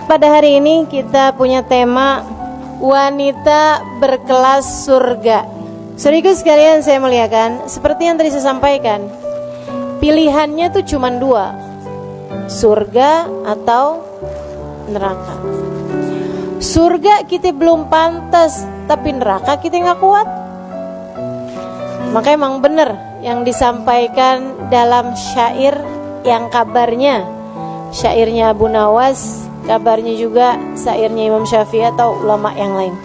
pada hari ini kita punya tema wanita berkelas surga. Saudaraku sekalian saya muliakan, seperti yang tadi saya sampaikan, pilihannya tuh cuma dua, surga atau neraka. Surga kita belum pantas, tapi neraka kita nggak kuat. Maka emang benar yang disampaikan dalam syair yang kabarnya syairnya Abu Nawas, kabarnya juga syairnya Imam Syafi'i atau ulama yang lain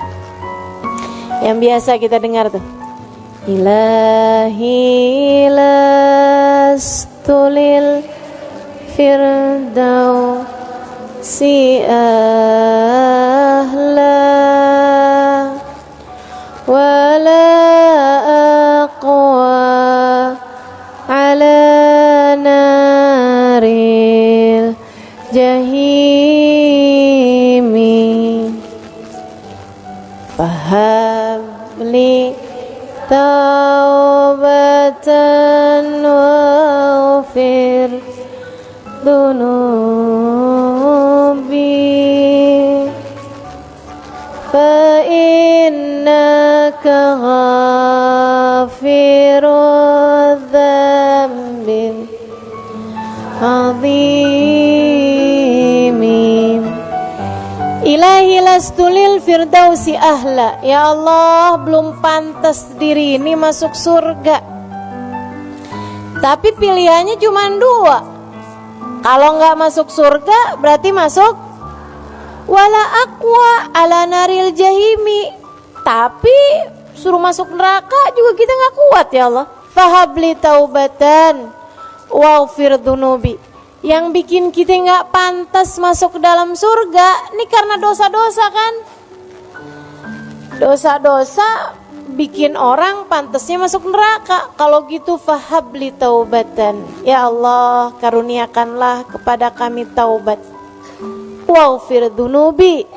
yang biasa kita dengar tuh. Ilahi lastulil firdausi ahla wala aqwa ala naril jahimi fahabli taubatan waghfir dunubi fa innaka ghafirudz dzambil azim. Ilahi lastulil firdausi ahla. Ya Allah, belum pantas diri ini masuk surga, tapi pilihannya cuma dua. Kalau nggak masuk surga berarti masuk wala aqwa ala naril jahimi, tapi suruh masuk neraka juga kita nggak kuat. Ya Allah, fahabli taubatan waghfir dunubi. Yang bikin kita nggak pantas masuk ke dalam surga ini karena dosa-dosa kan. Dosa-dosa bikin orang pantasnya masuk neraka. Kalau gitu fahabli taubatan, ya Allah karuniakanlah kepada kami taubat. Waghfir dunubi,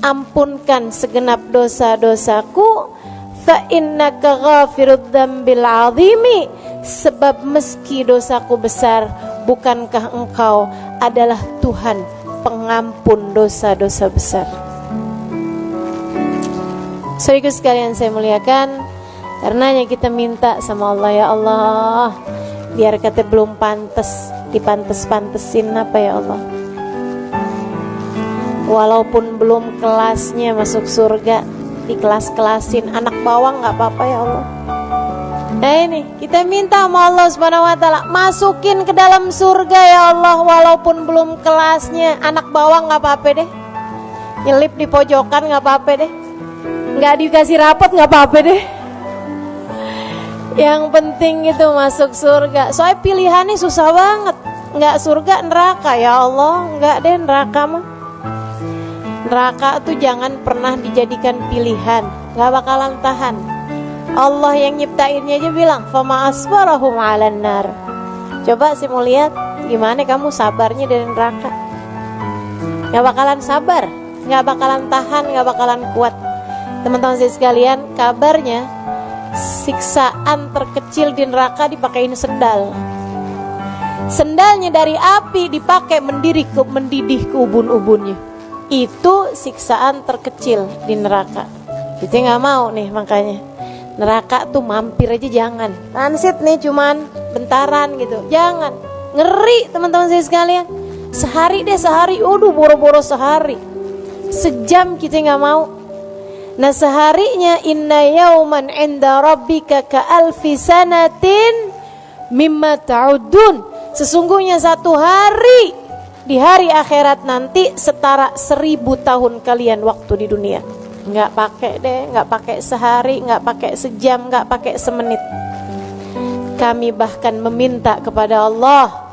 ampunkan segenap dosa-dosaku. Fa innaka ghafirudz dzambil azimi, sebab meski dosaku besar, bukankah engkau adalah Tuhan pengampun dosa-dosa besar. Saudaraku sekalian saya muliakan, karenanya kita minta sama Allah, ya Allah, biar kata belum pantas, dipantes-pantesin apa ya Allah. Walaupun belum kelasnya masuk surga, dikelas-kelasin, anak bawang gak apa-apa ya Allah. Nah ini kita minta sama Allah Subhanahu wa ta'ala, masukin ke dalam surga ya Allah, walaupun belum kelasnya, anak bawang gak apa-apa deh, nyelip di pojokan gak apa-apa deh, gak dikasih rapot gak apa-apa deh, yang penting itu masuk surga. Soalnya pilihannya susah banget, gak surga neraka ya Allah, gak deh neraka mah. Neraka tuh jangan pernah dijadikan pilihan, gak bakalan tahan. Allah yang nyiptainnya aja bilang fama asbarahum 'alan nar. Coba sih mau lihat gimana kamu sabarnya dari neraka. Gak bakalan sabar, gak bakalan tahan, gak bakalan kuat. Teman-teman saya sekalian, kabarnya siksaan terkecil di neraka dipakein sendal. Sendalnya dari api dipakai mendidih ke ubun-ubunnya. Itu siksaan terkecil di neraka. Kita gak mau nih, makanya neraka tuh mampir aja jangan. Transit nih cuman bentaran gitu, jangan. Ngeri teman-teman saya sekalian. Sehari deh, sehari, boro-boro sehari. Sejam kita gak mau. Nah seharinya inna yauman inda rabbika ka alfi sanatin mimma ta'udun. Sesungguhnya satu hari di hari akhirat nanti setara 1000 tahun kalian waktu di dunia. Nggak pakai deh, nggak pakai sehari, nggak pakai sejam, nggak pakai semenit. Kami bahkan meminta kepada Allah,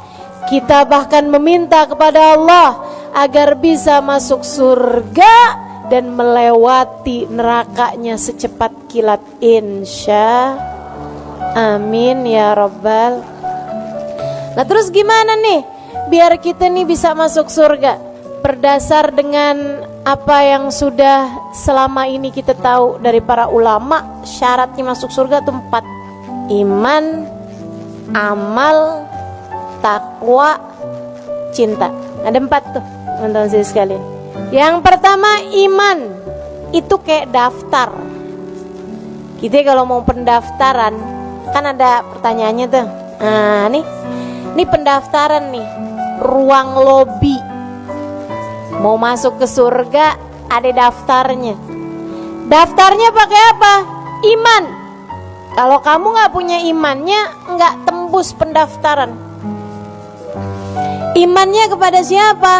kita bahkan meminta kepada Allah agar bisa masuk surga dan melewati nerakanya secepat kilat, insya amin ya rabbal. Nah terus gimana nih biar kita nih bisa masuk surga? Berdasar dengan apa yang sudah selama ini kita tahu dari para ulama, syaratnya masuk surga itu 4. Iman, amal, takwa, cinta. Ada 4 tuh teman-teman saya sekalian. Yang pertama, iman itu kayak daftar. Kita kalau mau pendaftaran kan ada pertanyaannya tuh. Nah, nih pendaftaran nih, ruang lobi. Mau masuk ke surga ada daftarnya. Daftarnya pakai apa? Iman. Kalau kamu nggak punya imannya, nggak tembus pendaftaran. Imannya kepada siapa?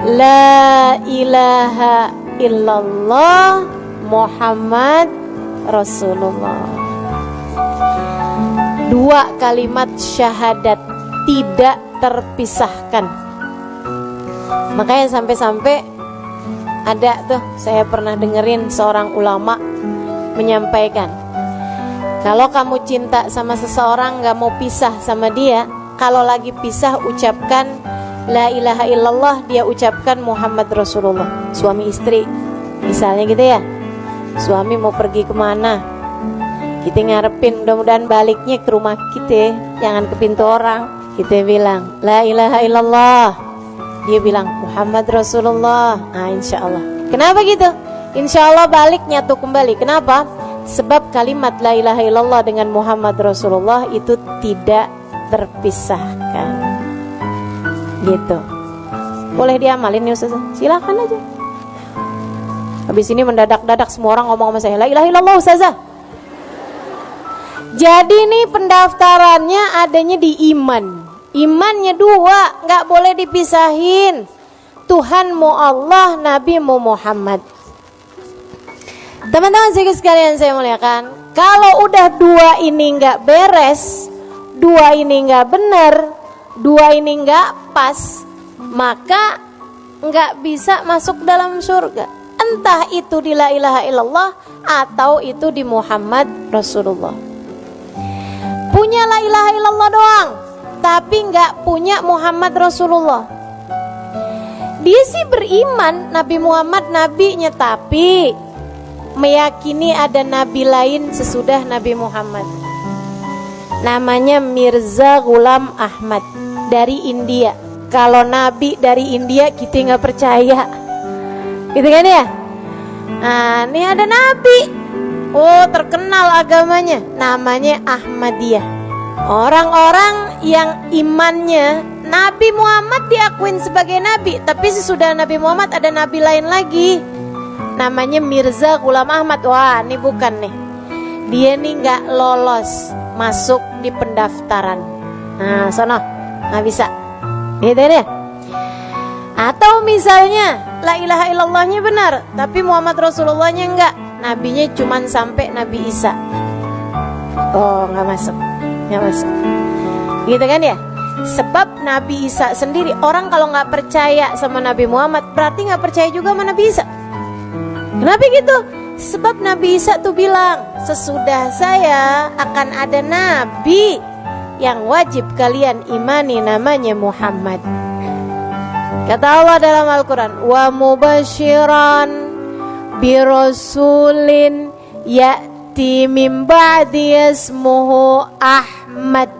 La ilaha illallah Muhammad Rasulullah. 2 kalimat syahadat tidak terpisahkan. Makanya sampai-sampai ada tuh, saya pernah dengerin seorang ulama menyampaikan, kalau kamu cinta sama seseorang, gak mau pisah sama dia, kalau lagi pisah ucapkan la ilaha illallah, dia ucapkan Muhammad Rasulullah. Suami istri misalnya gitu ya, suami mau pergi kemana, kita ngarepin mudah-mudahan baliknya ke rumah kita, jangan ke pintu orang. Kita bilang la ilaha illallah, dia bilang Muhammad Rasulullah. Nah, insya Allah. Kenapa gitu? Insya Allah balik nyatu kembali. Kenapa? Sebab kalimat la ilaha illallah dengan Muhammad Rasulullah itu tidak terpisahkan. Gitu. Boleh diamalin ya Ustazah? Silakan aja. Habis ini mendadak-dadak semua orang ngomong sama saya, la ilaha illallah Ustazah. Jadi nih pendaftarannya adanya di iman. Imannya 2, gak boleh dipisahin. Tuhanmu Allah, Nabimu Muhammad. Teman-teman sekalian saya muliakan, kalau udah 2 ini gak beres, 2 ini gak benar, 2 ini gak pas, maka gak bisa masuk dalam surga. Entah itu di la ilaha illallah atau itu di Muhammad Rasulullah. Punya la ilaha illallah doang, tapi nggak punya Muhammad Rasulullah. Dia sih beriman Nabi Muhammad nabinya, tapi meyakini ada nabi lain sesudah Nabi Muhammad. Namanya Mirza Ghulam Ahmad dari India. Kalau nabi dari India kita nggak percaya, gitu kan ya? Nah, ini ada nabi, oh terkenal agamanya, namanya Ahmadiyah. Orang-orang yang imannya Nabi Muhammad diakuin sebagai nabi, tapi sesudah Nabi Muhammad ada nabi lain lagi, namanya Mirza Ghulam Ahmad. Wah, ini bukan nih, dia nih nggak lolos masuk di pendaftaran. Nah, sono nggak bisa, gitu deh. Atau misalnya la ilaha illallahnya benar, tapi Muhammad Rasulullahnya enggak, nabinya cuman sampai Nabi Isa. Oh, nggak masuk. Nggak masuk, gitu kan ya? Sebab Nabi Isa sendiri, orang kalau nggak percaya sama Nabi Muhammad berarti nggak percaya juga sama Nabi Isa. Kenapa gitu? Sebab Nabi Isa tuh bilang, sesudah saya akan ada nabi yang wajib kalian imani, namanya Muhammad. Kata Allah dalam Al-Quran, wa mubashiran birasulin ya'ti min ba'di ismuhu Ahmad.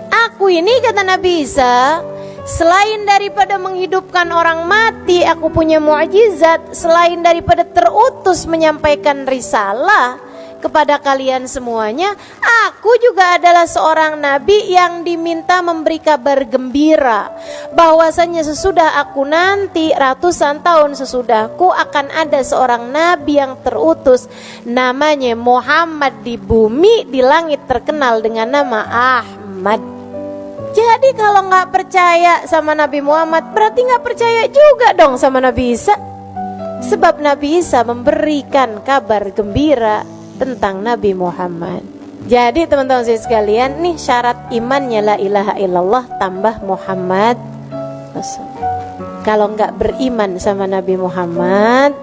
Aku ini, kata Nabi Isa, selain daripada menghidupkan orang mati, aku punya mukjizat. Selain daripada terutus menyampaikan risalah kepada kalian semuanya, aku juga adalah seorang nabi yang diminta memberi kabar gembira bahwasanya sesudah aku nanti, ratusan tahun sesudahku, akan ada seorang nabi yang terutus, namanya Muhammad, di bumi, di langit terkenal dengan nama Ahmad. Jadi kalau nggak percaya sama Nabi Muhammad berarti nggak percaya juga dong sama Nabi Isa. Sebab Nabi Isa memberikan kabar gembira tentang Nabi Muhammad. Jadi teman-teman sekalian, nih syarat imannya la ilaha illallah tambah Muhammad Rasul. Kalau nggak beriman sama Nabi Muhammad,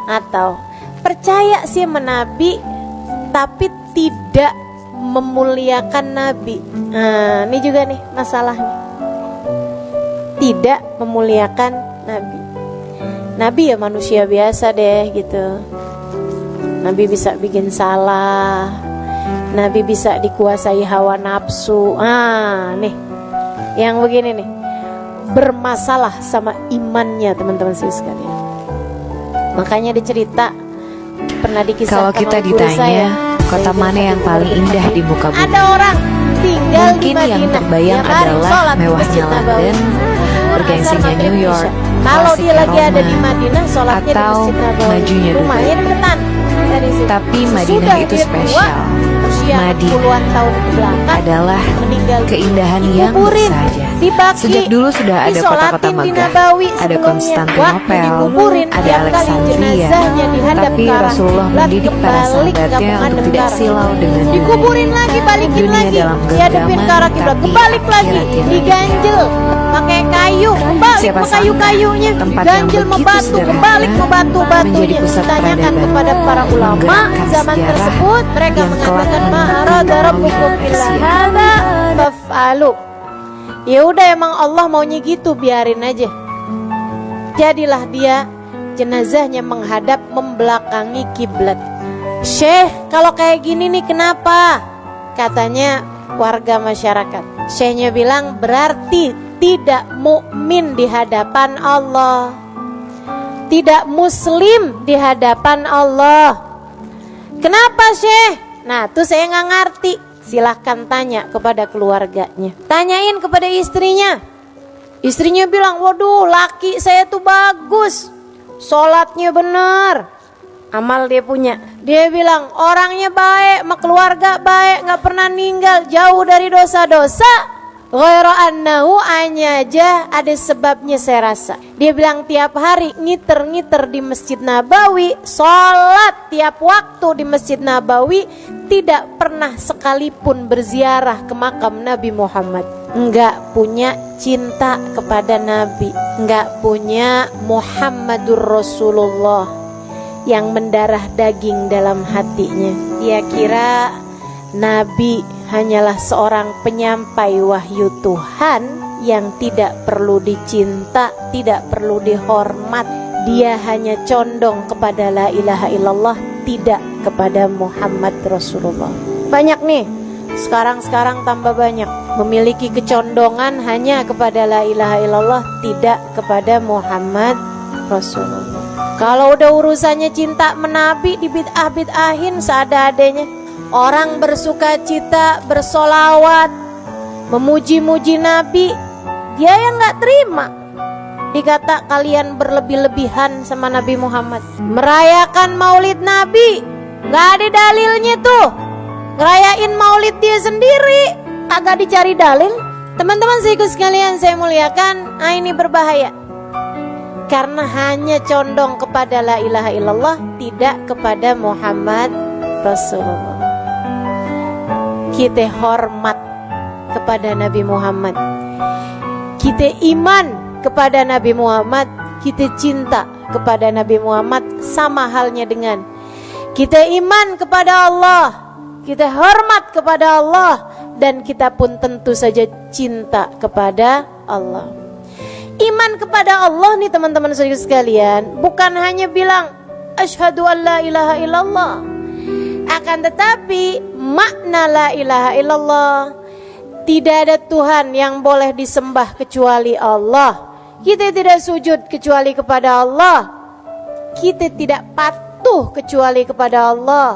atau percaya sih sama Nabi tapi tidak memuliakan Nabi. Nah, ini juga nih masalahnya. Tidak memuliakan Nabi. Nabi ya manusia biasa deh gitu. Nabi bisa bikin salah. Nabi bisa dikuasai hawa nafsu. Nih, yang begini nih. bermasalah sama imannya, teman-teman sekalian. Makanya dicerita, pernah dikisahkan Kalau kita oleh guru ditanya saya, kota mana yang paling indah di muka bumi, ada orang tinggal mungkin di Madinah, yang terbayang tiap hari adalah sholat di mewahnya Masjid Nabawi, London, zuhur, bergengsinya asar, maghrib, New York, isya. Kalau dia klasiknya lagi ada di Roma, Madinah, sholatnya di atau Masjid Nabawi, majunya Dubai. rumahnya deketan dari situ. Tapi Sesudah Madinah itu dia tua, spesial. usia Madinah puluhan tahun ke belakang, adalah meninggal keindahan yang dikuburin, bersahaja. dibaki, Sejak dulu sudah ada disolatin kota-kota di megah, Nabawi ada sebelumnya. Konstantinopel, Waktu dikuburin, ada tiap kali Alexandria. jenazahnya dihadap Tapi ke arah Rasulullah kiblat, mendidik para kebalik, sahabatnya nggak untuk menghadap tidak ke arah. silau dengan Dikuburin lagi, balikin dunia lagi, dalam dihadapin ke arah kiblat, genggaman, kebalik tapi lagi, akhirat diganjel pakai kayu, balik Siapa ke kayu-kayunya, tempat diganjel yang mau begitu batu, sederhana kebalik mau batu-batunya. menjadi pusat Ditanyakan peradaban, kepada para ulama menggerakkan zaman sejarah tersebut, mereka yang kelak mengatakan nanti ma'arada rabbukum melalui illa manusia. hadza faf'alu. Ya udah, emang Allah maunya gitu, biarin aja. Jadilah dia jenazahnya menghadap membelakangi kiblat. Syekh, kalau kayak gini nih kenapa? Katanya warga masyarakat. Syekhnya bilang berarti tidak mukmin di hadapan Allah, tidak muslim di hadapan Allah. Kenapa Syekh? Nah tuh saya nggak ngerti. Silahkan tanya kepada keluarganya, tanyain kepada istrinya. Istrinya bilang, waduh laki saya tuh bagus, sholatnya bener, amal dia punya. Dia bilang orangnya baik, sama keluarga baik, gak pernah ninggal, jauh dari dosa-dosa. Ghairu annahu, hanya aja ada sebabnya saya rasa. Dia bilang tiap hari ngiter-ngiter di Masjid Nabawi, sholat tiap waktu di Masjid Nabawi, tidak pernah sekalipun berziarah ke makam Nabi Muhammad. Enggak punya cinta kepada Nabi, enggak punya Muhammadur Rasulullah yang mendarah daging dalam hatinya. Dia kira Nabi hanyalah seorang penyampai wahyu Tuhan yang tidak perlu dicinta, tidak perlu dihormat. Dia hanya condong kepada la ilaha illallah, tidak kepada Muhammad Rasulullah. Banyak nih, sekarang tambah banyak, memiliki kecondongan hanya kepada la ilaha illallah, tidak kepada Muhammad Rasulullah. Kalau udah urusannya cinta menabi, dibid'ah-bid'ahin seada-adanya. Orang bersuka cita, bersolawat, memuji-muji Nabi, dia yang gak terima. Dikata kalian berlebih-lebihan sama Nabi Muhammad. Merayakan maulid Nabi, gak ada dalilnya tuh. Ngerayain maulid dia sendiri, agak dicari dalil. Teman-teman sekalian saya muliakan, ini berbahaya. Karena hanya condong kepada la ilaha illallah, tidak kepada Muhammad Rasulullah. Kita hormat kepada Nabi Muhammad, kita iman kepada Nabi Muhammad, kita cinta kepada Nabi Muhammad, sama halnya dengan kita iman kepada Allah, kita hormat kepada Allah, dan kita pun tentu saja cinta kepada Allah. Iman kepada Allah nih teman-teman sekalian, bukan hanya bilang asyhadu an la ilaha illallah, akan tetapi makna la ilaha illallah, tidak ada Tuhan yang boleh disembah kecuali Allah. Kita tidak sujud kecuali kepada Allah, kita tidak patuh kecuali kepada Allah.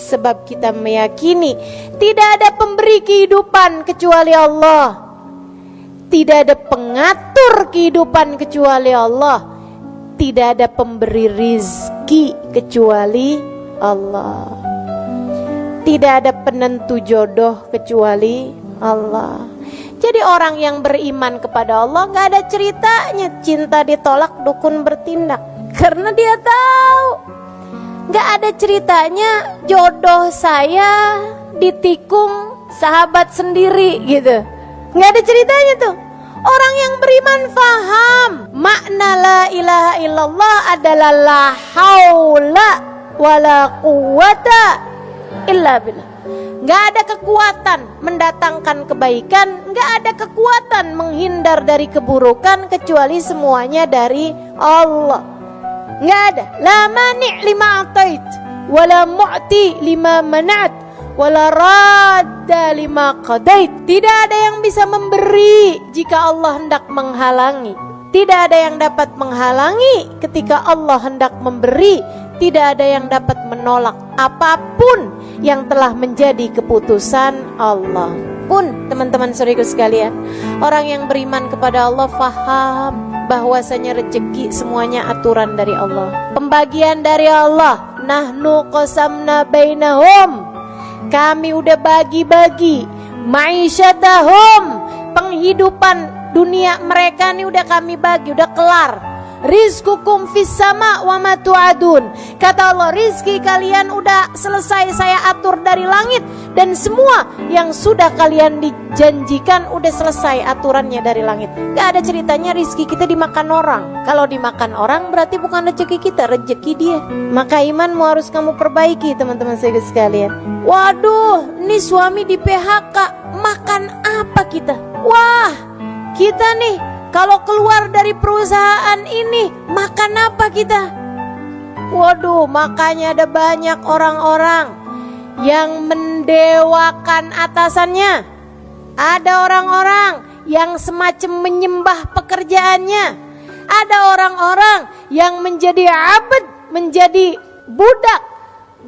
Sebab kita meyakini tidak ada pemberi kehidupan kecuali Allah, tidak ada pengatur kehidupan kecuali Allah, tidak ada pemberi rizki kecuali Allah, tidak ada penentu jodoh kecuali Allah. Jadi orang yang beriman kepada Allah gak ada ceritanya cinta ditolak dukun bertindak, karena dia tahu gak ada ceritanya jodoh saya ditikung sahabat sendiri gitu. Gak ada ceritanya tuh. Orang yang beriman faham makna la ilaha illallah adalah la haula wala quwata illa billah. Gak ada kekuatan mendatangkan kebaikan, gak ada kekuatan menghindar dari keburukan, kecuali semuanya dari Allah. Gak ada. La mani' lima atait wala mu'ti lima manat wala radda lima qadait. Tidak ada yang bisa memberi jika Allah hendak menghalangi. Tidak ada yang dapat menghalangi ketika Allah hendak memberi. Tidak ada yang dapat menolak apapun yang telah menjadi keputusan Allah. Pun teman-teman saudaraku sekalian, orang yang beriman kepada Allah faham bahwasanya rezeki semuanya aturan dari Allah, pembagian dari Allah. Nahnu qasamna bainahum, kami udah bagi-bagi ma'isyatahum, penghidupan dunia mereka nih udah kami bagi, udah kelar. Rizqukum fis sama wa ma tu'adun. Kata Allah, rizki kalian udah selesai saya atur dari langit, dan semua yang sudah kalian dijanjikan udah selesai aturannya dari langit. Gak ada ceritanya rizki kita dimakan orang. Kalau dimakan orang berarti bukan rezeki kita, rezeki dia. Maka imanmu harus kamu perbaiki teman-teman saya sekalian. Waduh, ini suami di PHK, makan apa kita? Wah, kita nih kalau keluar dari perusahaan ini, makan apa kita? Waduh, makanya ada banyak orang-orang yang mendewakan atasannya. Ada orang-orang yang semacam menyembah pekerjaannya. Ada orang-orang yang menjadi abd, menjadi budak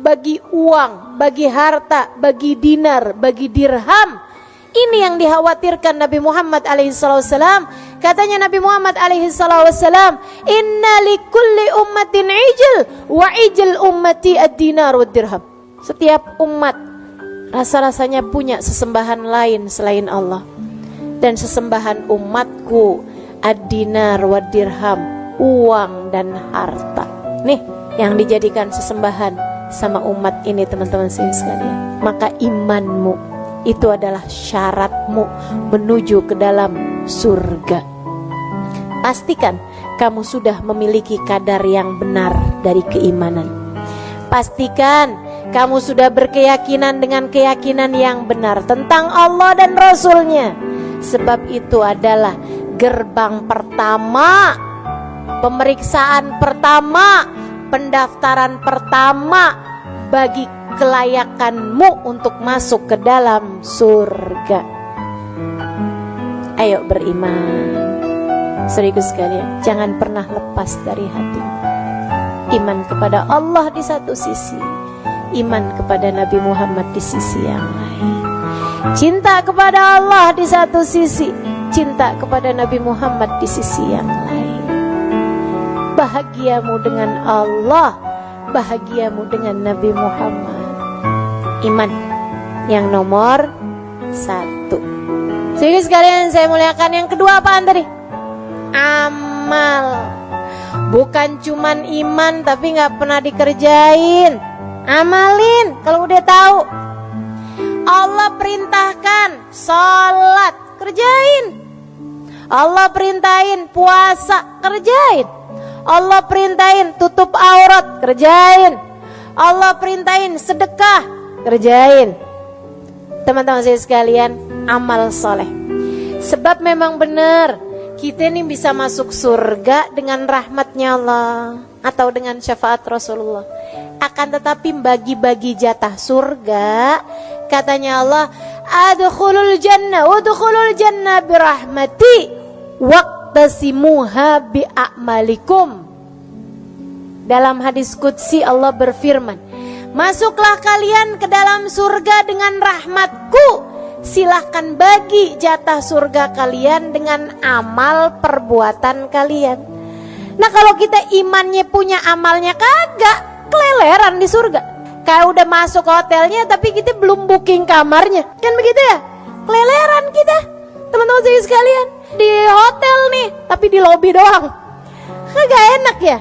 bagi uang, bagi harta, bagi dinar, bagi dirham. Ini yang dikhawatirkan Nabi Muhammad alaihissalam. Katanya Nabi Muhammad alaihissalam, inna likulli ummatin ijil, wa ijil ummati ad-dinar wa dirham. Setiap umat rasa-rasanya punya sesembahan lain selain Allah, dan sesembahan umatku ad-dinar wa dirham, uang dan harta. Nih yang dijadikan sesembahan sama umat ini teman-teman sekalian. Maka imanmu itu adalah syaratmu menuju ke dalam surga. Pastikan kamu sudah memiliki kadar yang benar dari keimanan. Pastikan kamu sudah berkeyakinan dengan keyakinan yang benar tentang Allah dan Rasul-Nya. Sebab itu adalah gerbang pertama, pemeriksaan pertama, pendaftaran pertama bagi kelayakanmu untuk masuk ke dalam surga. Ayo beriman. Saudaraku sekalian, jangan pernah lepas dari hati iman kepada Allah di satu sisi, iman kepada Nabi Muhammad di sisi yang lain. Cinta kepada Allah di satu sisi, cinta kepada Nabi Muhammad di sisi yang lain. Bahagiamu dengan Allah, bahagiamu dengan Nabi Muhammad. Iman yang nomor 1. Jadi sekalian saya muliakan, yang kedua apaan tadi? Amal. Bukan cuman iman tapi gak pernah dikerjain. Amalin kalau udah tahu. Allah perintahkan sholat, kerjain. Allah perintahin puasa, kerjain. Allah perintahin tutup aurat, kerjain. Allah perintahin sedekah, kerjain. Teman-teman saya sekalian, amal soleh. Sebab memang benar, kita ini bisa masuk surga dengan rahmatnya Allah atau dengan syafaat Rasulullah. Akan tetapi bagi-bagi jatah surga, katanya Allah, adkhulul jannah udkhulul jannah birahmati waqtasimuha bi'amalikum. Dalam hadis qudsi Allah berfirman, masuklah kalian ke dalam surga dengan rahmatku, silahkan bagi jatah surga kalian dengan amal perbuatan kalian. Nah kalau kita imannya punya, amalnya kagak, keleleran di surga. Kayak udah masuk hotelnya tapi kita belum booking kamarnya, kan begitu ya? Keleleran kita, teman-teman saya sekalian. Di hotel nih tapi di lobi doang, kagak enak ya.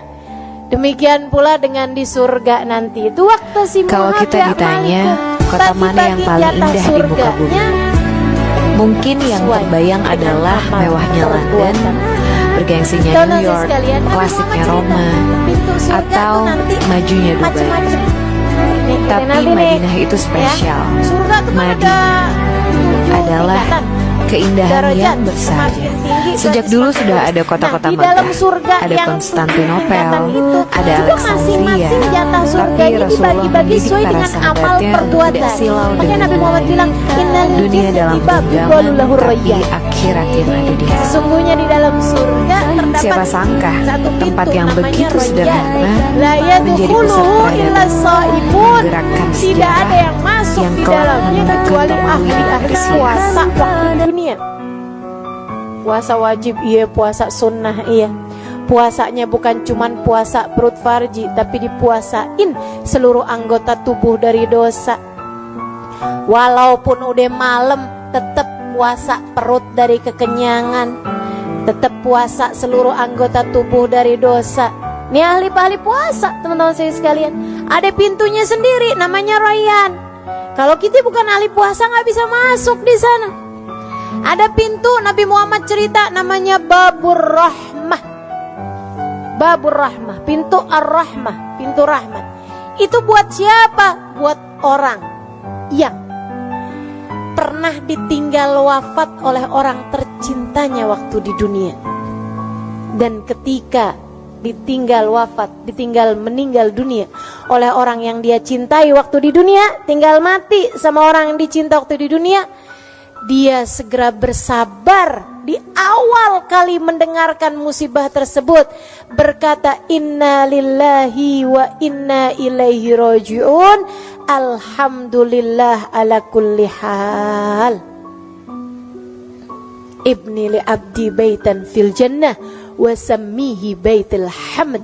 Demikian pula dengan di surga nanti itu waktu si Kalau kita ditanya kota mana yang paling indah di muka bumi, mungkin yang terbayang adalah mewahnya London, bergengsinya New York, klasiknya Roma, atau majunya Dubai. Tapi Madinah itu spesial. Madinah adalah keindahan yang bersarang. Sejak dulu sudah ada kota-kota megah, ada Konstantinopel, ada Alexandria, surganya dibagi-bagi sesuai dengan amal perbuatan. Makanya Nabi Muhammad bilang, innal dunia dalam genggaman, tapi akhirat yang ada di hati. Sesungguhnya di dalam surga terdapat Siapa sangka satu pintu tempat yang namanya begitu sederhana la menjadi pusat yadkhuluhu illa peradaban, sha'imun. gerakan Tidak sejarah ada yang masuk yang di kelak dalamnya menemukan kecuali penghuni ahli-ahli bersih. puasa waktu di dunia. Puasa wajib iya, puasa sunnah iya. Puasanya bukan cuman puasa perut farji, tapi dipuasain seluruh anggota tubuh dari dosa. Walaupun udah malam, tetap puasa perut dari kekenyangan, tetap puasa seluruh anggota tubuh dari dosa. Ini ahli puasa, teman-teman saya sekalian. Ada pintunya sendiri, namanya Rayyan. Kalau kita bukan ahli puasa, nggak bisa masuk di sana. Ada pintu, Nabi Muhammad cerita, namanya Babur Rahmah. Babur Rahmah, pintu Ar-Rahmah, pintu rahmat. Itu buat siapa? Buat orang yang pernah ditinggal wafat oleh orang tercintanya waktu di dunia. Dan ketika ditinggal wafat, meninggal dunia oleh orang yang dia cintai waktu di dunia, tinggal mati sama orang yang dicinta waktu di dunia, dia segera bersabar di awal kali mendengarkan musibah tersebut, berkata inna lillahi wa inna ilaihi raji'un, alhamdulillah ala kulli hal, ibni li abdi baitan fil jannah wa sammihi baitul hamd.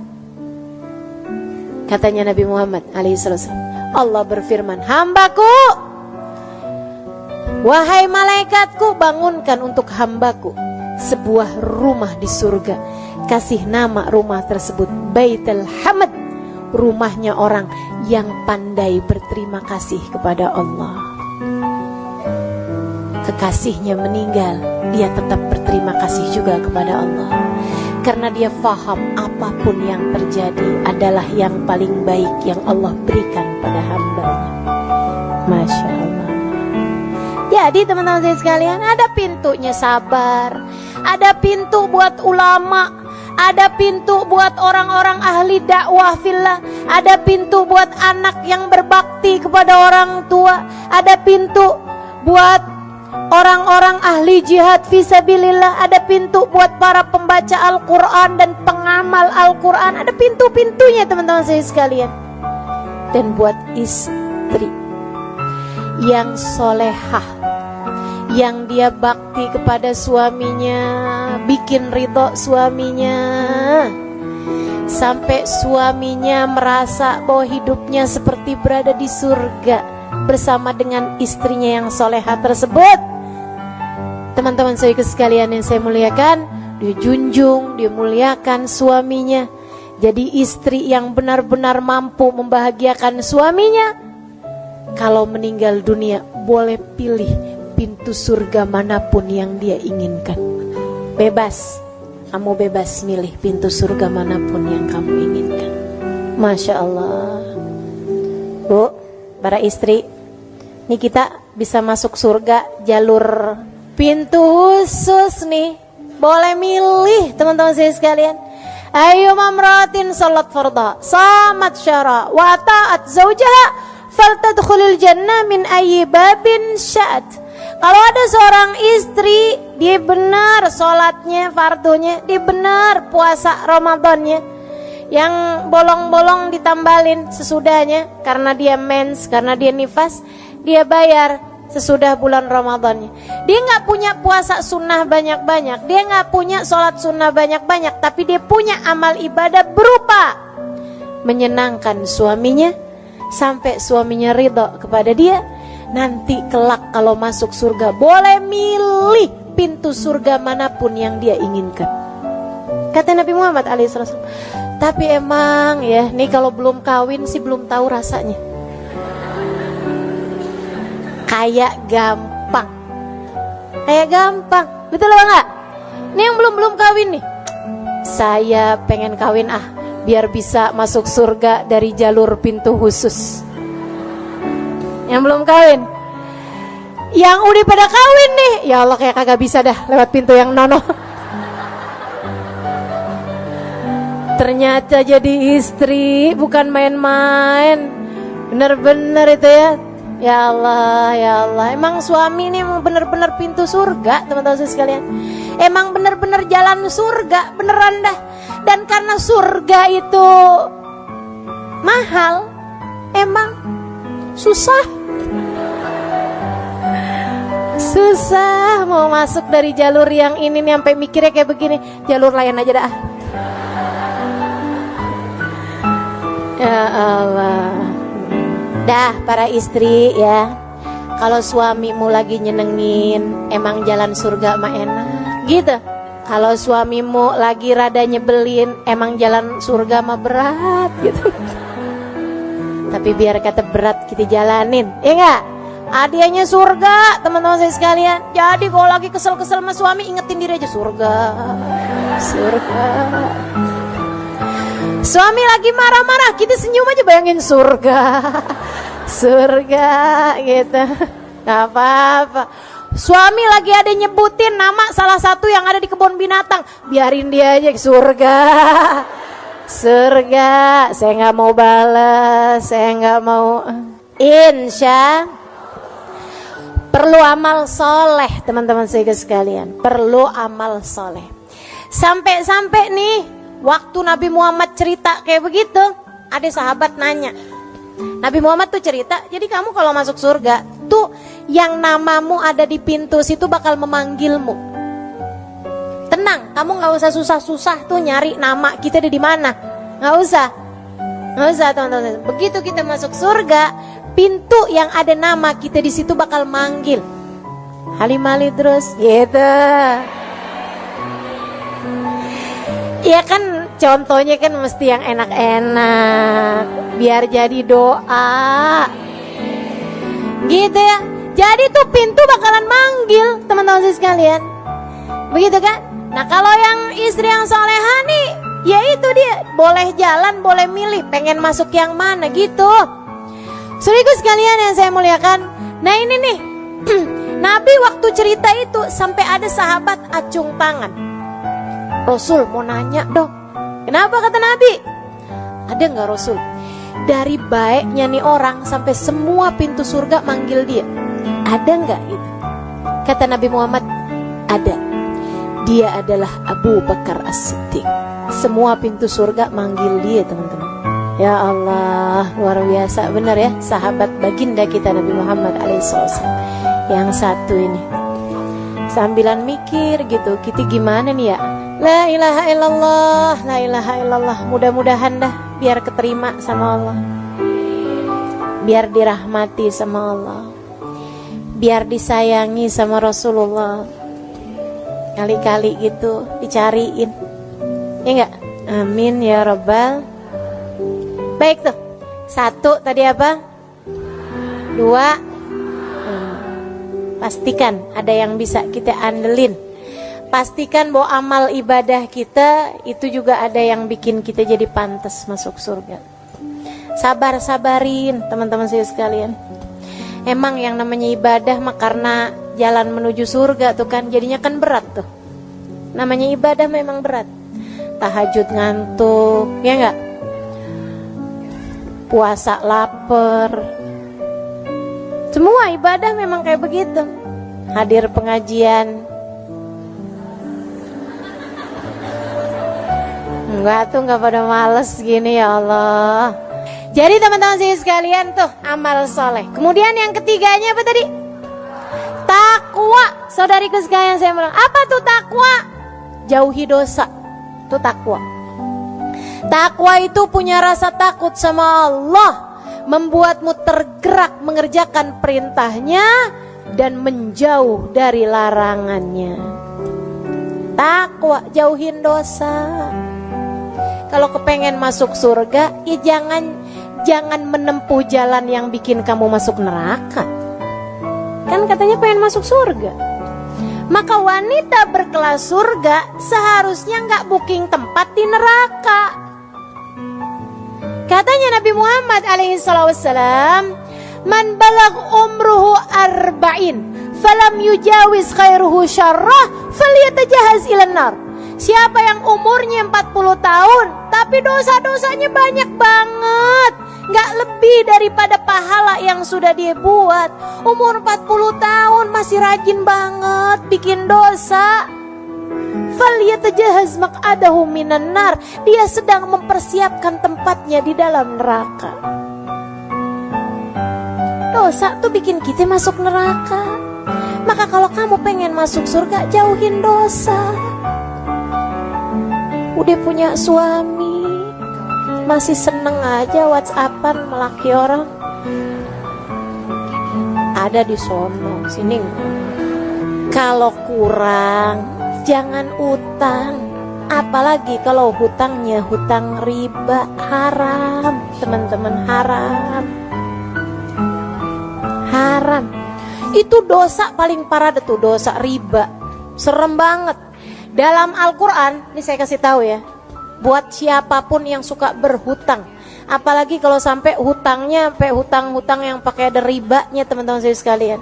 Katanya Nabi Muhammad alaihissalam, Allah berfirman, hambaku, wahai malaikatku, bangunkan untuk hambaku sebuah rumah di surga. Kasih nama rumah tersebut Baitul Hamd, rumahnya orang yang pandai berterima kasih kepada Allah. Kekasihnya meninggal, dia tetap berterima kasih juga kepada Allah, karena dia faham apapun yang terjadi adalah yang paling baik yang Allah berikan pada hambanya. Masya Allah. Jadi teman-teman saya sekalian, ada pintunya sabar, ada pintu buat ulama, ada pintu buat orang-orang ahli dakwah fillah, ada pintu buat anak yang berbakti kepada orang tua, ada pintu buat orang-orang ahli jihad fisabilillah, ada pintu buat para pembaca Al-Quran dan pengamal Al-Quran, ada pintu-pintunya teman-teman saya sekalian. Dan buat istri yang solehah, yang dia bakti kepada suaminya, bikin ridho suaminya, sampai suaminya merasa bahwa hidupnya seperti berada di surga bersama dengan istrinya yang solehah tersebut. Teman-teman saya sekalian yang saya muliakan, dia junjung, dia muliakan suaminya. Jadi istri yang benar-benar mampu membahagiakan suaminya, kalau meninggal dunia boleh pilih pintu surga manapun yang dia inginkan. Bebas, kamu bebas milih pintu surga manapun yang kamu inginkan. Masya Allah. Bu, para istri, ini kita bisa masuk surga jalur pintu khusus nih. Boleh milih teman-teman saya sekalian. Ayo mamratin salat farda, samat syara, wa ta'at zawjaha, faltadkhulil jannah min ayyi babin sya'at. Kalau ada seorang istri, dia benar sholatnya, fardunya, dia benar puasa Ramadannya, yang bolong-bolong ditambalin sesudahnya, karena dia mens, karena dia nifas, dia bayar sesudah bulan Ramadannya. Dia nggak punya puasa sunnah banyak-banyak, dia nggak punya sholat sunnah banyak-banyak, tapi dia punya amal ibadah berupa menyenangkan suaminya, sampai suaminya ridho kepada dia. Nanti kelak kalau masuk surga, boleh milih pintu surga manapun yang dia inginkan. Kata Nabi Muhammad alaihissalam. Tapi emang ya, nih kalau belum kawin sih belum tahu rasanya. Kayak gampang, betul apa enggak? Ini yang belum kawin nih, saya pengen kawin biar bisa masuk surga dari jalur pintu khusus. Yang belum kawin, yang udah pada kawin nih, ya Allah kayak kagak bisa dah lewat pintu yang nono. Ternyata jadi istri bukan main-main. Bener-bener itu ya. Ya Allah, ya Allah. Emang suami ini emang bener-bener pintu surga, teman-teman sekalian. Emang bener-bener jalan surga, beneran dah. Dan karena surga itu mahal, emang susah. Susah mau masuk dari jalur yang ini nih, sampai mikirnya kayak begini, jalur lain aja dah. Ya Allah. Dah para istri ya, kalau suamimu lagi nyenengin, emang jalan surga mah enak gitu. Kalau suamimu lagi rada nyebelin, emang jalan surga mah berat gitu. Tapi biar kata berat kita jalanin, ya enggak? Hadiahnya surga, teman-teman saya sekalian. Jadi kalau lagi kesel-kesel sama suami, ingetin diri aja surga. Surga. Suami lagi marah-marah, kita senyum aja, bayangin surga. Surga gitu. Gak apa-apa. Suami lagi ada nyebutin nama salah satu yang ada di kebun binatang, biarin dia aja, surga. Surga. Saya gak mau balas, saya gak mau. Insya perlu amal soleh, teman-teman saya sekalian. Perlu amal soleh. Sampai-sampai nih, waktu Nabi Muhammad cerita kayak begitu, ada sahabat nanya. Nabi Muhammad tuh cerita, jadi kamu kalau masuk surga tuh yang namamu ada di pintu situ bakal memanggilmu. Tenang, kamu nggak usah susah-susah tuh nyari nama kita ada di mana. Nggak usah teman-teman. Begitu kita masuk surga, pintu yang ada nama kita di situ bakal manggil. Halimali terus, gitu. Ya kan contohnya kan mesti yang enak-enak, biar jadi doa. Gitu ya. Jadi tuh pintu bakalan manggil, teman-teman sekalian. Begitu kan? Nah, kalau yang istri yang solehah nih, ya itu dia, boleh jalan, boleh milih pengen masuk yang mana gitu. Saudaraku sekalian yang saya muliakan. Nah, ini nih. Nabi waktu cerita itu sampai ada sahabat acung tangan. Rasul mau nanya dong, kenapa kata Nabi? Ada nggak Rasul? Dari baiknya nih orang sampai semua pintu surga manggil dia, ada nggak itu? Kata Nabi Muhammad, ada. Dia adalah Abu Bakar As-Siddiq. Semua pintu surga manggil dia, teman-teman. Ya Allah, luar biasa, benar ya, sahabat baginda kita Nabi Muhammad alaihissalam. Yang satu ini sambilan mikir gitu, kita gimana nih ya? La ilaha illallah, la ilaha illallah. Mudah-mudahan dah biar keterima sama Allah, biar dirahmati sama Allah, biar disayangi sama Rasulullah. Kali-kali gitu dicariin, ya enggak? Amin ya rabbal. Baik tuh, satu tadi apa? Dua, pastikan ada yang bisa kita andelin. Pastikan bahwa amal ibadah kita itu juga ada yang bikin kita jadi pantas masuk surga. Sabar-sabarin teman-teman saya sekalian. Emang yang namanya ibadah mah karena jalan menuju surga tuh kan jadinya kan berat tuh. Namanya ibadah memang berat. Tahajud ngantuk, ya enggak? Puasa lapar. Semua ibadah memang kayak begitu. Hadir pengajian, enggak tuh, enggak pada males gini, ya Allah. Jadi teman-teman saya sekalian tuh amal soleh. Kemudian yang ketiganya apa tadi? Takwa. Saudariku sekalian saya bilang, apa tuh takwa? Jauhi dosa. Itu takwa. Takwa itu punya rasa takut sama Allah, membuatmu tergerak mengerjakan perintahnya dan menjauh dari larangannya. Takwa, jauhin dosa. Kalau kepengen masuk surga, ya jangan menempuh jalan yang bikin kamu masuk neraka. Kan katanya pengen masuk surga. Maka wanita berkelas surga seharusnya nggak booking tempat di neraka. Katanya Nabi Muhammad alaihissalam, man balag umruhu arba'in falam yujawiz khairuhu syarrah falyatajahaz ilan nar. Siapa yang umurnya 40 tahun tapi dosa-dosanya banyak banget. Gak lebih daripada pahala yang sudah dia buat. Umur 40 tahun masih rajin banget bikin dosa. Falyatajahaz maq'adahu minan nar. Dia sedang mempersiapkan tempatnya di dalam neraka. Dosa tuh bikin kita masuk neraka. Maka kalau kamu pengen masuk surga, jauhin dosa. Udah punya suami, masih seneng aja WhatsAppan melaki orang. Ada di sono, sini. Kalau kurang, jangan utang. Apalagi kalau hutangnya hutang riba, haram. Teman-teman, haram. Haram. Itu dosa paling parah, tuh dosa riba. Serem banget. Dalam Al-Quran, ini saya kasih tahu ya, buat siapapun yang suka berhutang, apalagi kalau sampai hutangnya sampai hutang-hutang yang pakai ada ribanya, teman-teman saya sekalian.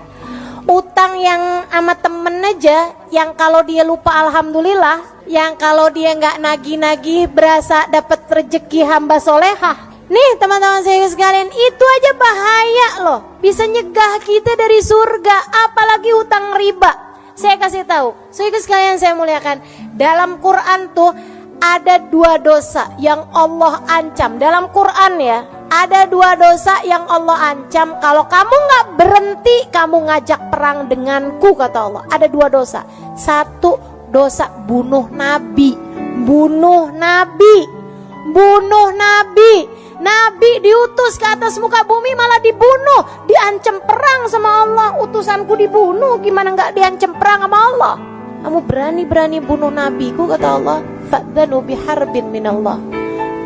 Utang yang sama temen aja, yang kalau dia lupa alhamdulillah, yang kalau dia nggak nagih-nagih berasa dapat rezeki hamba solehah. Nih teman-teman saya sekalian, itu aja bahaya loh, bisa nyegah kita dari surga, apalagi hutang riba. Saya kasih tahu, saudara sekalian saya muliakan, dalam Quran tuh ada 2 dosa yang Allah ancam. Dalam Quran ya, ada 2 dosa yang Allah ancam. Kalau kamu nggak berhenti, kamu ngajak perang denganku, kata Allah. Ada 2 dosa. 1 dosa bunuh Nabi, bunuh Nabi, bunuh Nabi. Nabi diutus ke atas muka bumi malah dibunuh, diancam perang sama Allah. Utusanku dibunuh, gimana nggak diancam perang sama Allah? Kamu berani-berani bunuh nabiku, kata Allah. Fa'dhanu biharbin minallah.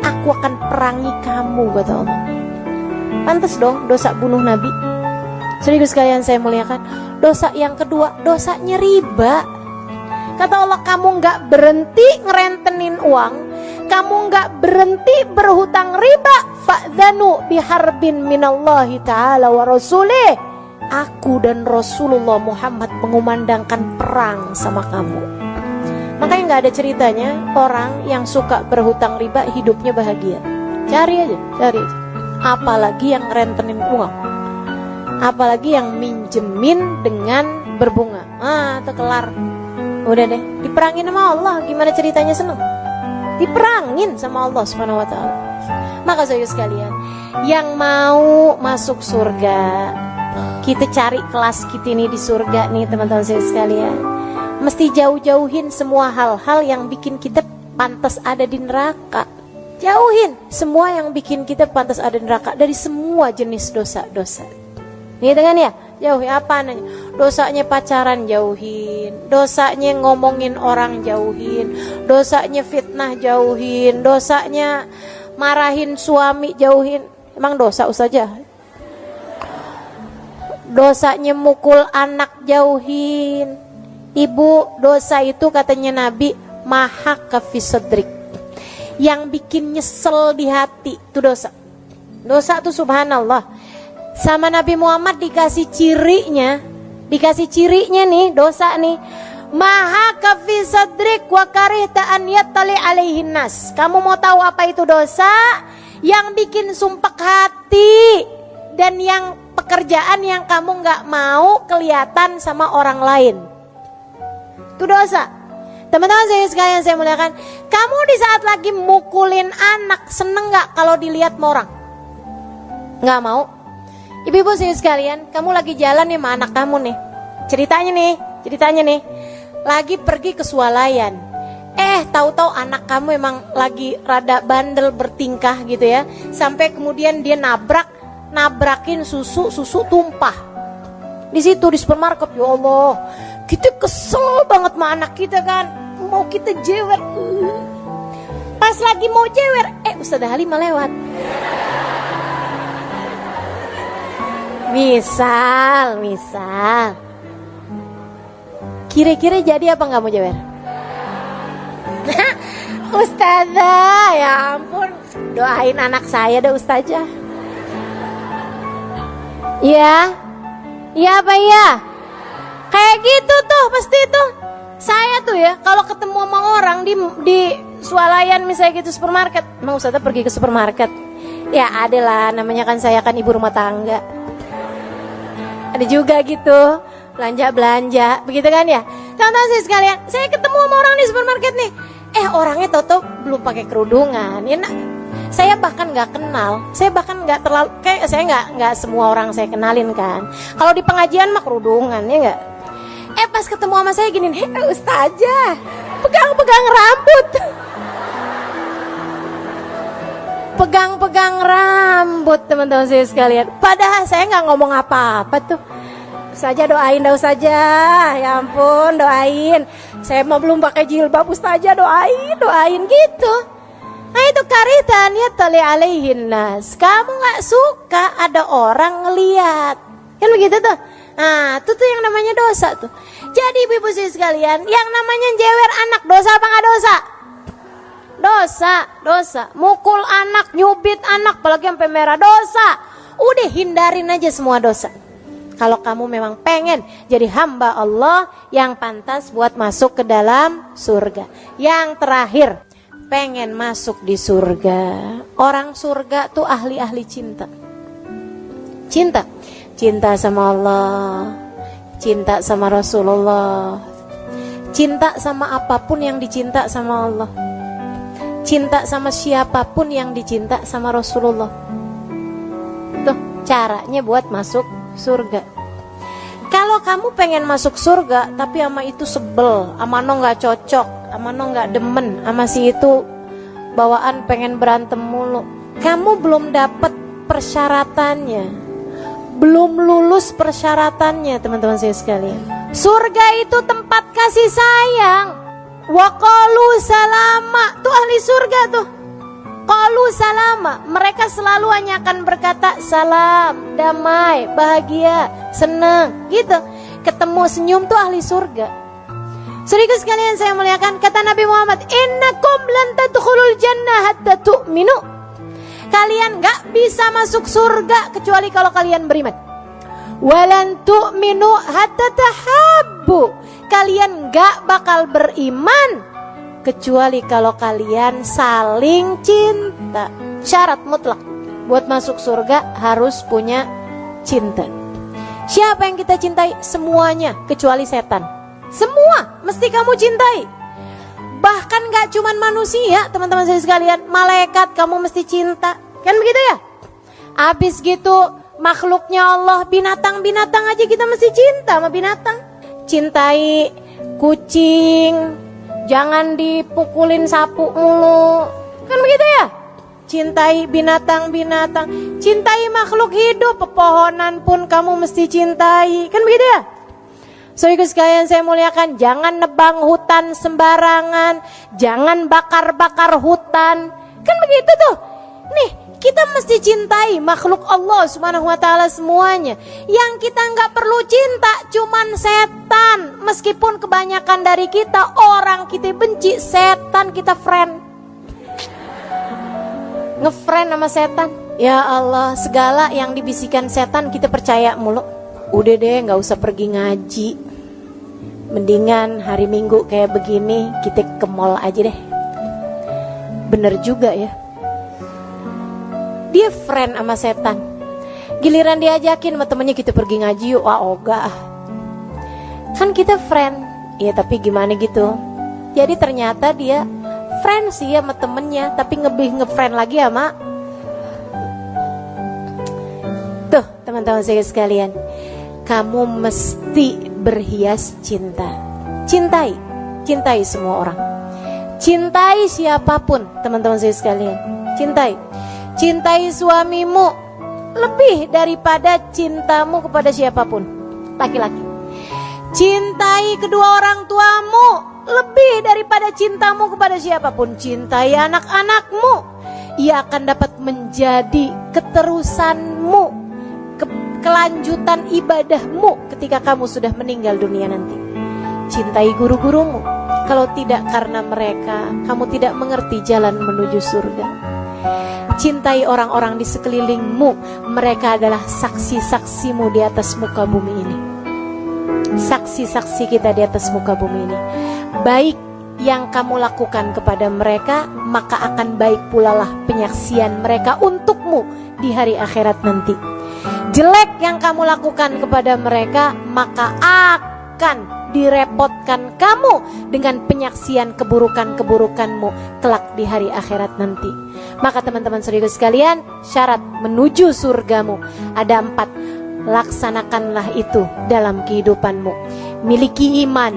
Aku akan perangi kamu, kata Allah. Pantes dong dosa bunuh nabi. Serius sekalian saya muliakan. Dosa yang kedua, dosanya riba. Kata Allah, kamu nggak berhenti ngerentenin uang, kamu nggak berhenti berhutang riba, fa'dhanu biharbin minallahi ta'ala wa rasulih. Aku dan Rasulullah Muhammad mengumandangkan perang sama kamu. Makanya nggak ada ceritanya orang yang suka berhutang riba hidupnya bahagia. Cari aja, cari aja. Apalagi yang rentenin uang, apalagi yang minjemin dengan berbunga. Itu kelar. Udah deh, diperangin sama Allah. Gimana ceritanya seneng? Diperangin sama Allah Subhanahu wa ta'ala. Maka saudara sekalian, yang mau masuk surga, kita cari kelas kita ini di surga nih teman-teman saya sekalian, mesti jauh-jauhin semua hal-hal yang bikin kita pantas ada di neraka. Jauhin semua yang bikin kita pantas ada di neraka, dari semua jenis dosa-dosa. Nih dengan ya, jauhi apa nanya? Dosanya pacaran jauhin, dosanya ngomongin orang jauhin, dosanya fitnah jauhin, dosanya marahin suami jauhin. Emang dosa saja? Dosanya mukul anak jauhin. Ibu, dosa itu katanya Nabi mahaka fi sadrik, yang bikin nyesel di hati itu dosa. Dosa itu subhanallah. Sama Nabi Muhammad dikasih cirinya nih dosa nih. Mahaka fi sadrik wa karihta an yattali alaihin nas. Kamu mau tahu apa itu dosa? Yang bikin sumpek hati, dan yang pekerjaan yang kamu nggak mau kelihatan sama orang lain. Itu dosa. Teman-teman saya sekalian saya muliakan, kamu di saat lagi mukulin anak, seneng nggak kalau dilihat sama orang? Nggak mau. Ibu-ibu saya sekalian, kamu lagi jalan nih sama anak kamu nih. Ceritanya nih, lagi pergi ke swalayan. Tahu-tahu anak kamu emang lagi rada bandel bertingkah gitu ya. Sampai kemudian dia nabrakin susu tumpah. Di situ di supermarket, ya Allah, kita kesel banget sama anak kita kan. Mau kita jewer. Pas lagi mau jewer, Ustazah Halimah lewat. Misal kira-kira jadi apa nggak mau jewer? Ustazah, ya ampun, doain anak saya deh Ustazah. Iya apa iya? Kayak gitu tuh pasti tuh. Saya tuh ya kalau ketemu sama orang di swalayan misalnya gitu supermarket. Emang Ustazah pergi ke supermarket? Ya ada lah, namanya kan saya kan ibu rumah tangga. Ada juga gitu, belanja-belanja, begitu kan ya. Teman-teman saya sekalian, saya ketemu sama orang di supermarket nih. Orangnya toto belum pakai kerudungan. Ya, saya bahkan nggak kenal, saya bahkan nggak terlalu, kayak saya nggak semua orang saya kenalin kan. Kalau di pengajian mah kerudungan ya nggak. Pas ketemu sama saya gini, Ustazah, pegang-pegang rambut. Pegang-pegang rambut teman-teman saya sekalian. Padahal saya nggak ngomong apa-apa tuh. Saja doain dah Ustazah, ya ampun doain. Saya mau belum pakai jilbab, Ustazah doain gitu. Nah itu karitan ya tali alaihin nas. Kamu nggak suka ada orang ngeliat, kan begitu tuh. Nah itu tuh yang namanya dosa tuh. Jadi ibu-ibu sekalian, yang namanya jewer anak dosa apa nggak dosa? Dosa. Mukul anak, nyubit anak, apalagi sampai merah, dosa. Udah hindarin aja semua dosa. Kalau kamu memang pengen jadi hamba Allah yang pantas buat masuk ke dalam surga. Yang terakhir, pengen masuk di surga. Orang surga tuh ahli-ahli cinta. Cinta sama Allah, cinta sama Rasulullah, cinta sama apapun yang dicinta sama Allah, cinta sama siapapun yang dicinta sama Rasulullah. Tuh caranya buat masuk surga. Kalau kamu pengen masuk surga tapi sama itu sebel, sama no gak cocok, sama no gak demen, sama si itu bawaan pengen berantem mulu, kamu belum dapet persyaratannya, belum lulus persyaratannya teman-teman saya sekalian. Surga itu tempat kasih sayang. Wa qalu salama, tuh ahli surga tuh. Qalu salama, mereka selalu hanya akan berkata salam, damai, bahagia, senang, gitu. Ketemu senyum tuh ahli surga. Saudara sekalian saya muliakan, kata Nabi Muhammad, innakum lan tadkhulul jannah hatta tu'minu. Kalian gak bisa masuk surga kecuali kalau kalian beriman. Walan tu'minu hatta tahabbu. Kalian gak bakal beriman kecuali kalau kalian saling cinta. Syarat mutlak buat masuk surga harus punya cinta. Siapa yang kita cintai? Semuanya kecuali setan. Semua mesti kamu cintai. Bahkan gak cuman manusia teman-teman saya sekalian, malaikat kamu mesti cinta. Kan begitu ya? Abis gitu makhluknya Allah, binatang-binatang aja kita mesti cinta sama binatang. Cintai kucing, jangan dipukulin sapu mulu. Kan begitu ya? Cintai binatang-binatang, cintai makhluk hidup, pepohonan pun kamu mesti cintai. Kan begitu ya? Saudara sekalian saya muliakan, jangan nebang hutan sembarangan, jangan bakar-bakar hutan. Kan begitu tuh. Nih, kita mesti cintai makhluk Allah Subhanahu wa taala semuanya. Yang kita nggak perlu cinta cuman setan. Meskipun kebanyakan dari kita orang kita benci, setan kita friend. Ngefriend sama setan. Ya Allah, segala yang dibisikkan setan kita percaya mulu. Udah deh, nggak usah pergi ngaji. Mendingan hari Minggu kayak begini kita ke mall aja deh. Bener juga ya. Dia friend sama setan. Giliran diajakin sama temennya kita pergi ngaji yuk, wah ogah. Kan kita friend. Ya tapi gimana gitu. Jadi ternyata dia friend sih sama temennya, tapi lebih ngefriend lagi sama. Tuh teman-teman saya sekalian, kamu mesti berhias cinta. Cintai semua orang. Cintai siapapun teman-teman saya sekalian. Cintai suamimu lebih daripada cintamu kepada siapapun. Laki-laki. Cintai kedua orang tuamu lebih daripada cintamu kepada siapapun. Cintai anak-anakmu. Ia akan dapat menjadi keterusanmu, kelanjutan ibadahmu ketika kamu sudah meninggal dunia nanti. Cintai guru-gurumu. Kalau tidak karena mereka, kamu tidak mengerti jalan menuju surga. Cintai orang-orang di sekelilingmu. Mereka adalah saksi-saksimu di atas muka bumi ini. Saksi-saksi kita di atas muka bumi ini. Baik yang kamu lakukan kepada mereka, maka akan baik pula lah penyaksian mereka untukmu di hari akhirat nanti. Jelek yang kamu lakukan kepada mereka, maka akan direpotkan kamu dengan penyaksian keburukan-keburukanmu kelak di hari akhirat nanti. Maka teman-teman saudara sekalian, syarat menuju surgamu ada 4. Laksanakanlah itu dalam kehidupanmu. Miliki iman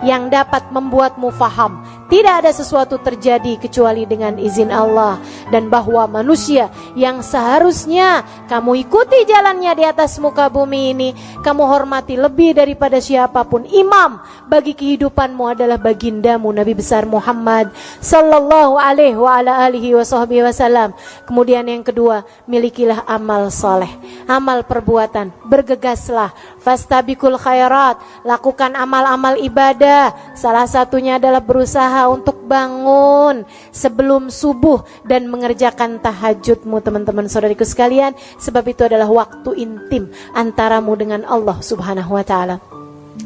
yang dapat membuatmu faham tidak ada sesuatu terjadi kecuali dengan izin Allah, dan bahwa manusia yang seharusnya kamu ikuti jalannya di atas muka bumi ini, kamu hormati lebih daripada siapapun. Imam bagi kehidupanmu adalah bagindamu Nabi besar Muhammad sallallahu alaihi wa ala alihi wasallam. Kemudian yang kedua, milikilah amal soleh, amal perbuatan, bergegaslah, fastabiqul khairat, lakukan amal-amal ibadah. Salah satunya adalah berusaha untuk bangun sebelum subuh dan mengerjakan tahajudmu, teman-teman saudariku sekalian, sebab itu adalah waktu intim antaramu dengan Allah subhanahu wa ta'ala.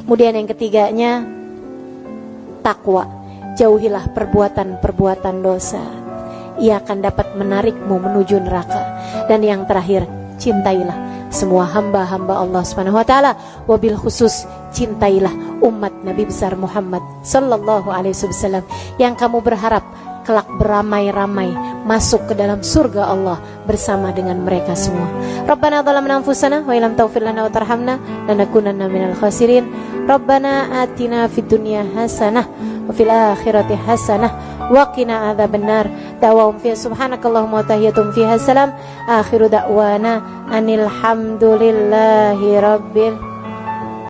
Kemudian yang ketiganya, takwa. Jauhilah perbuatan-perbuatan dosa, ia akan dapat menarikmu menuju neraka. Dan yang terakhir, cintailah semua hamba-hamba Allah subhanahu wa ta'ala, wabil khusus cintailah umat Nabi besar Muhammad sallallahu alaihi wasallam yang kamu berharap kelak beramai-ramai masuk ke dalam surga Allah bersama dengan mereka semua. Rabbana zalamna anfusana wa illam taghfir lana wa tarhamna lanakunanna minal khasirin. Rabbana atina fid dunya hasanah wa fil akhirati hasanah wa qina adzabannar. Da'wahum fiha subhanakallahumma wa tahiyatum fiha salam. Akhiru da'wana anil hamdulillahi rabbil